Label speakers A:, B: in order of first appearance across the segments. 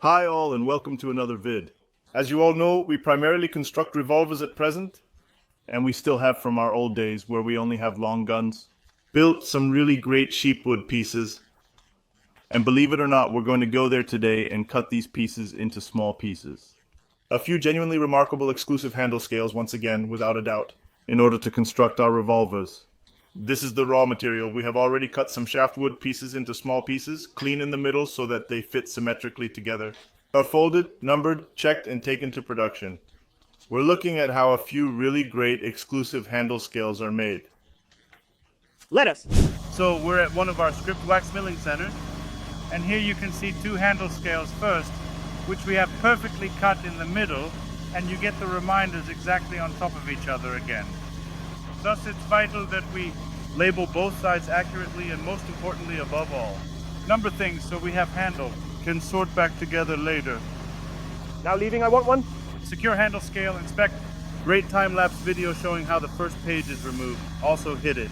A: Hi all and welcome to another vid. As you all know, we primarily construct revolvers at present, and we still have from our old days where we only have long guns. Built some really great sheepwood pieces, and believe it or not, we're going to go there today and cut these pieces into small pieces. A few genuinely remarkable exclusive handle scales once again, without a doubt, in order to construct our revolvers. This is the raw material. We have already cut some shaft wood pieces into small pieces, clean in the middle so that they fit symmetrically together. Are folded, numbered, checked, and taken to production. We're looking at how a few really great exclusive handle scales are made.
B: Let us.
C: So we're at one of our script wax milling centers, and here you can see two handle scales first, which we have perfectly cut in the middle, and you get the reminders exactly on top of each other again. Thus, it's vital that we label both sides accurately and, most importantly, above all, number things so we have handle, can sort back together later.
B: Now leaving, I want one.
C: Secure handle scale, inspect. Great time-lapse video showing how the first page is removed. Also hit it.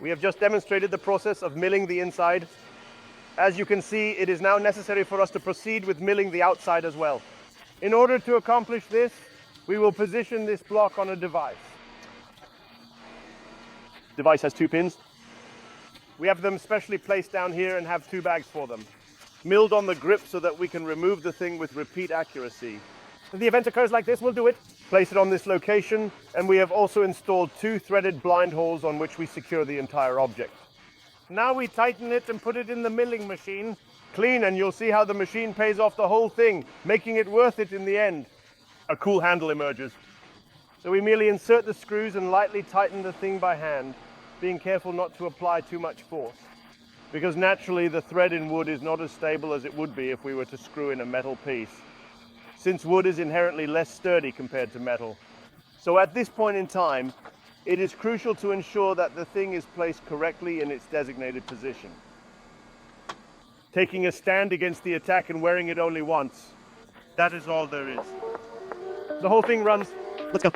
B: We have just demonstrated the process of milling the inside. As you can see, it is now necessary for us to proceed with milling the outside as well. In order to accomplish this, we will position this block on a device. The device has 2 pins. We have them specially placed down here and have 2 bags for them. Milled on the grip so that we can remove the thing with repeat accuracy. If the event occurs like this, we'll do it. Place it on this location, and we have also installed 2 threaded blind holes on which we secure the entire object. Now we tighten it and put it in the milling machine. Clean, and you'll see how the machine pays off the whole thing, making it worth it in the end. A cool handle emerges. So we merely insert the screws and lightly tighten the thing by hand, being careful not to apply too much force, because naturally the thread in wood is not as stable as it would be if we were to screw in a metal piece, since wood is inherently less sturdy compared to metal. So at this point in time, it is crucial to ensure that the thing is placed correctly in its designated position. Taking a stand against the attack and wearing it only once.
C: That is all there is.
B: The whole thing runs. Let's go.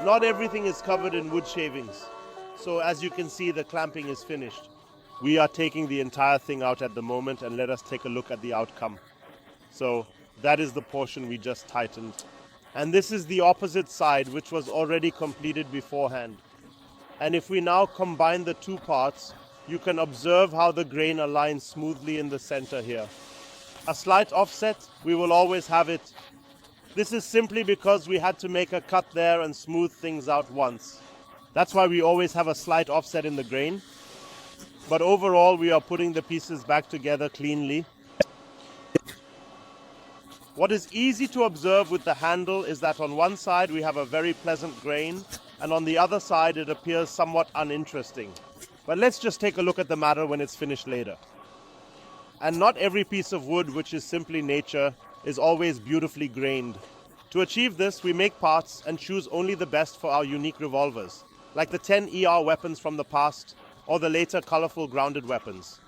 D: Not everything is covered in wood shavings. So as you can see, the clamping is finished. We are taking the entire thing out at the moment, and let us take a look at the outcome. So that is the portion we just tightened. And this is the opposite side, which was already completed beforehand. And if we now combine the 2 parts, you can observe how the grain aligns smoothly in the center here. A slight offset, we will always have it. This is simply because we had to make a cut there and smooth things out once. That's why we always have a slight offset in the grain. But overall, we are putting the pieces back together cleanly. What is easy to observe with the handle is that on one side we have a very pleasant grain, and on the other side it appears somewhat uninteresting. But let's just take a look at the matter when it's finished later. And not every piece of wood, which is simply nature, is always beautifully grained. To achieve this, we make parts and choose only the best for our unique revolvers, like the 10 ER weapons from the past or the later colorful grounded weapons.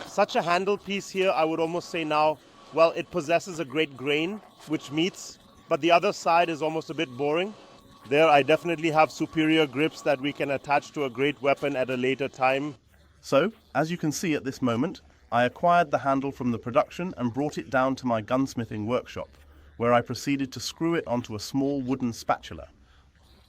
D: Such a handle piece here, I would almost say now, well, it possesses a great grain, which meets, but the other side is almost a bit boring. There, I definitely have superior grips that we can attach to a great weapon at a later time.
A: So, as you can see at this moment, I acquired the handle from the production and brought it down to my gunsmithing workshop, where I proceeded to screw it onto a small wooden spatula.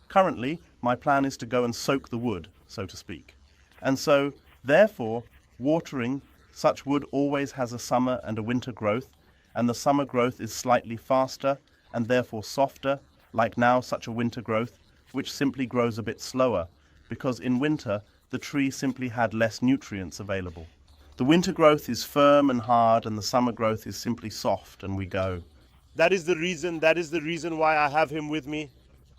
A: Currently, my plan is to go and soak the wood, so to speak. And so, therefore, watering such wood always has a summer and a winter growth, and the summer growth is slightly faster and therefore softer, like now such a winter growth, which simply grows a bit slower, because in winter the tree simply had less nutrients available. The winter growth is firm and hard, and the summer growth is simply soft, and we go.
D: That is the reason why I have him with me.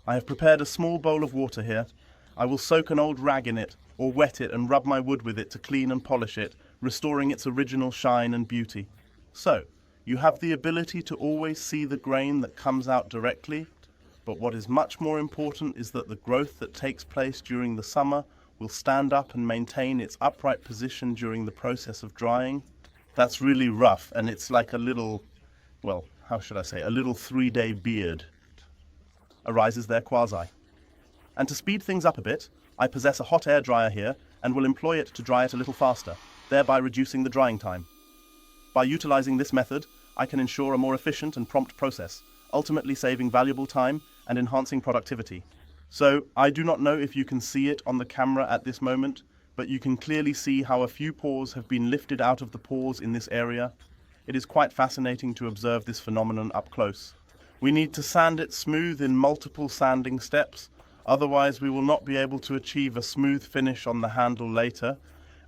A: I have prepared a small bowl of water here. I will soak an old rag in it, or wet it and rub my wood with it to clean and polish it, restoring its original shine and beauty. So, you have the ability to always see the grain that comes out directly, but what is much more important is that the growth that takes place during the summer will stand up and maintain its upright position during the process of drying. That's really rough, and it's like a little, well, how should I say, a little 3-day beard arises there quasi. And to speed things up a bit, I possess a hot air dryer here and will employ it to dry it a little faster, thereby reducing the drying time. By utilizing this method, I can ensure a more efficient and prompt process, ultimately saving valuable time and enhancing productivity. So, I do not know if you can see it on the camera at this moment, but you can clearly see how a few pores have been lifted out of the pores in this area. It is quite fascinating to observe this phenomenon up close. We need to sand it smooth in multiple sanding steps, otherwise we will not be able to achieve a smooth finish on the handle later,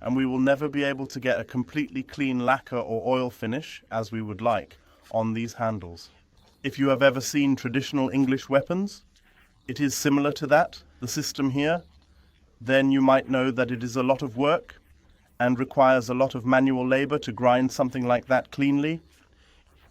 A: and we will never be able to get a completely clean lacquer or oil finish, as we would like, on these handles. If you have ever seen traditional English weapons, it is similar to that, the system here. Then you might know that it is a lot of work and requires a lot of manual labor to grind something like that cleanly.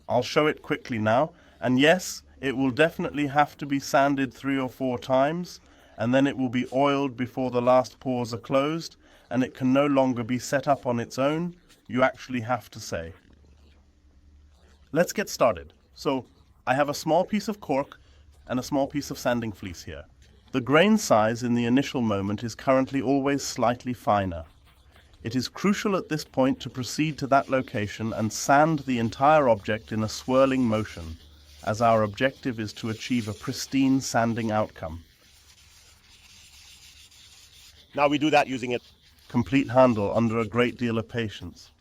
A: I'll show it quickly now, and yes, it will definitely have to be sanded 3 or 4 times, and then it will be oiled before the last pores are closed, and it can no longer be set up on its own, you actually have to say. Let's get started. So, I have a small piece of cork and a small piece of sanding fleece here. The grain size in the initial moment is currently always slightly finer. It is crucial at this point to proceed to that location and sand the entire object in a swirling motion, as our objective is to achieve a pristine sanding outcome.
D: Now we do that using it.
A: Complete handle under a great deal of patience.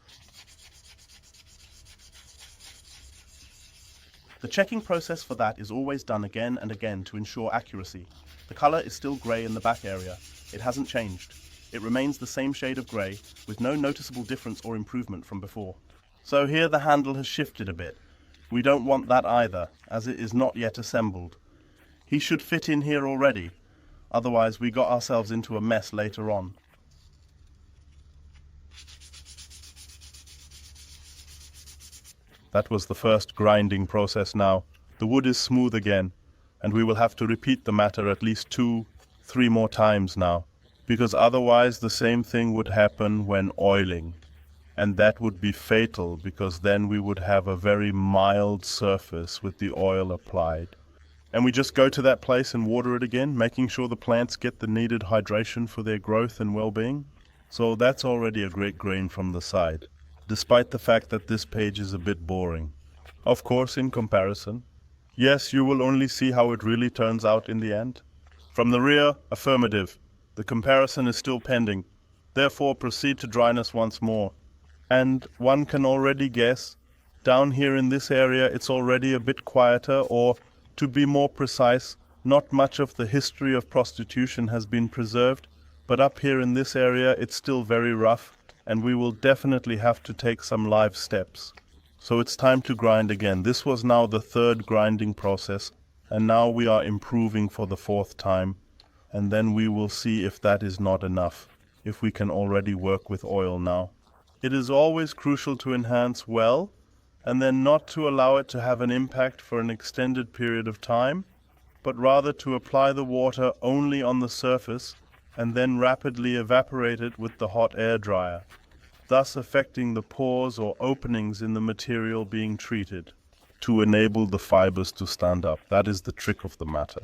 A: The checking process for that is always done again and again to ensure accuracy. The color is still gray in the back area. It hasn't changed. It remains the same shade of gray, with no noticeable difference or improvement from before. So here the handle has shifted a bit. We don't want that either, as it is not yet assembled. He should fit in here already, otherwise we got ourselves into a mess later on. That was the first grinding process now. The wood is smooth again, and we will have to repeat the matter at least 2-3 more times now, because otherwise the same thing would happen when oiling. And that would be fatal, because then we would have a very mild surface with the oil applied. And we just go to that place and water it again, making sure the plants get the needed hydration for their growth and well-being. So that's already a great grain from the side, despite the fact that this page is a bit boring. Of course, in comparison. Yes, you will only see how it really turns out in the end. From the rear, affirmative. The comparison is still pending. Therefore, proceed to dryness once more. And one can already guess, down here in this area it's already a bit quieter, or, to be more precise, not much of the history of prostitution has been preserved, but up here in this area it's still very rough, and we will definitely have to take some live steps. So it's time to grind again. This was now the 3rd grinding process,
E: and now we are improving for the 4th time, and then we will see if that is not enough, if we can already work with oil now. It is always crucial to enhance well, and then not to allow it to have an impact for an extended period of time, but rather to apply the water only on the surface and then rapidly evaporate it with the hot air dryer, thus affecting the pores or openings in the material being treated, to enable the fibers to stand up. That is the trick of the matter.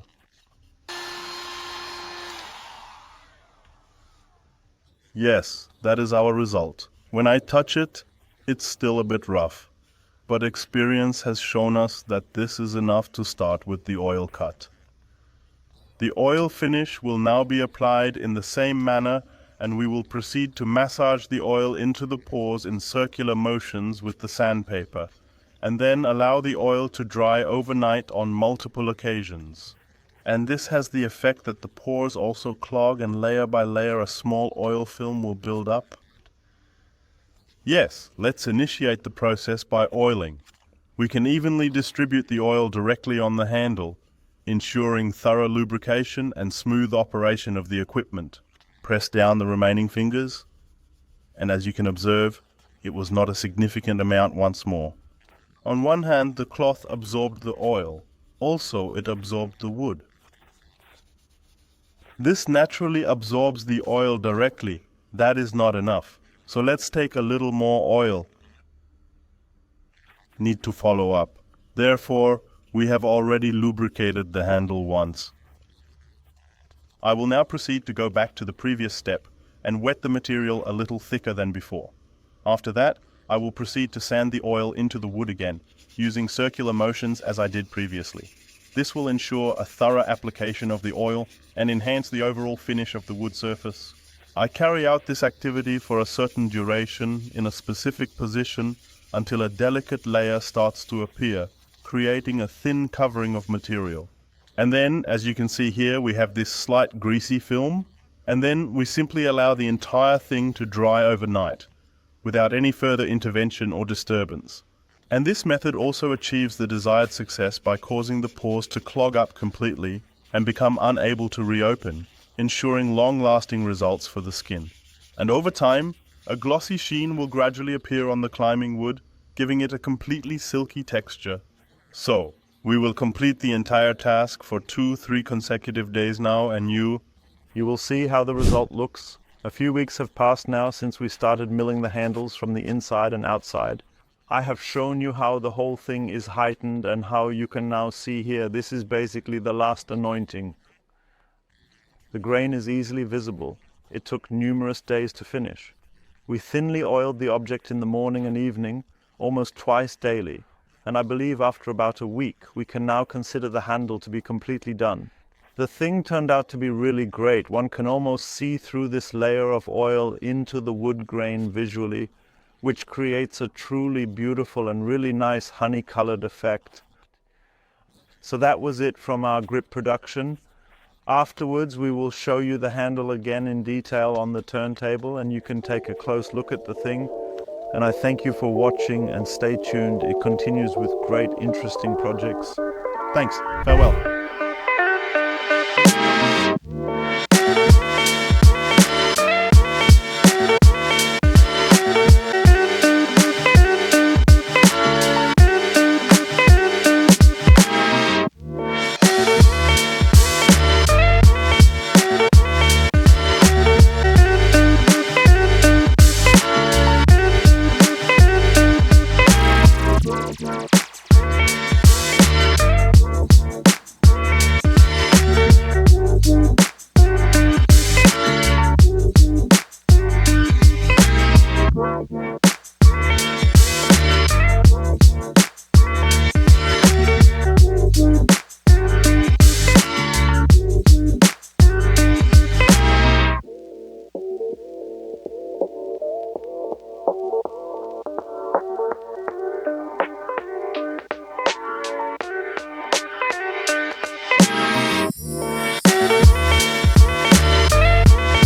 E: Yes, that is our result. When I touch it, it's still a bit rough, but experience has shown us that this is enough to start with the oil cut. The oil finish will now be applied in the same manner, and we will proceed to massage the oil into the pores in circular motions with the sandpaper, and then allow the oil to dry overnight on multiple occasions. And this has the effect that the pores also clog, and layer by layer a small oil film will build up. Yes, let's initiate the process by oiling. We can evenly distribute the oil directly on the handle, ensuring thorough lubrication and smooth operation of the equipment. Press down the remaining fingers, and as you can observe, it was not a significant amount once more. On one hand, the cloth absorbed the oil. Also, it absorbed the wood. This naturally absorbs the oil directly. That is not enough. So let's take a little more oil. Need to follow up. Therefore, we have already lubricated the handle once. I will now proceed to go back to the previous step and wet the material a little thicker than before. After that, I will proceed to sand the oil into the wood again, using circular motions as I did previously. This will ensure a thorough application of the oil and enhance the overall finish of the wood surface. I carry out this activity for a certain duration in a specific position until a delicate layer starts to appear, creating a thin covering of material. And then, as you can see here, we have this slight greasy film, and then we simply allow the entire thing to dry overnight, without any further intervention or disturbance. And this method also achieves the desired success by causing the pores to clog up completely and become unable to reopen, ensuring long-lasting results for the skin. And over time, a glossy sheen will gradually appear on the climbing wood, giving it a completely silky texture. So, we will complete the entire task for 2-3 consecutive days now, and you will see how the result looks. A few weeks have passed now since we started milling the handles from the inside and outside. I have shown you how the whole thing is heightened and how you can now see here, this is basically the last anointing. The grain is easily visible. It took numerous days to finish. We thinly oiled the object in the morning and evening, almost twice daily, and I believe after about a week we can now consider the handle to be completely done. The thing turned out to be really great. One can almost see through this layer of oil into the wood grain visually, which creates a truly beautiful and really nice honey-colored effect. So that was it from our grip production. Afterwards, we will show you the handle again in detail on the turntable, and you can take a close look at the thing. And I thank you for watching, and stay tuned. It continues with great, interesting projects. Thanks. Farewell.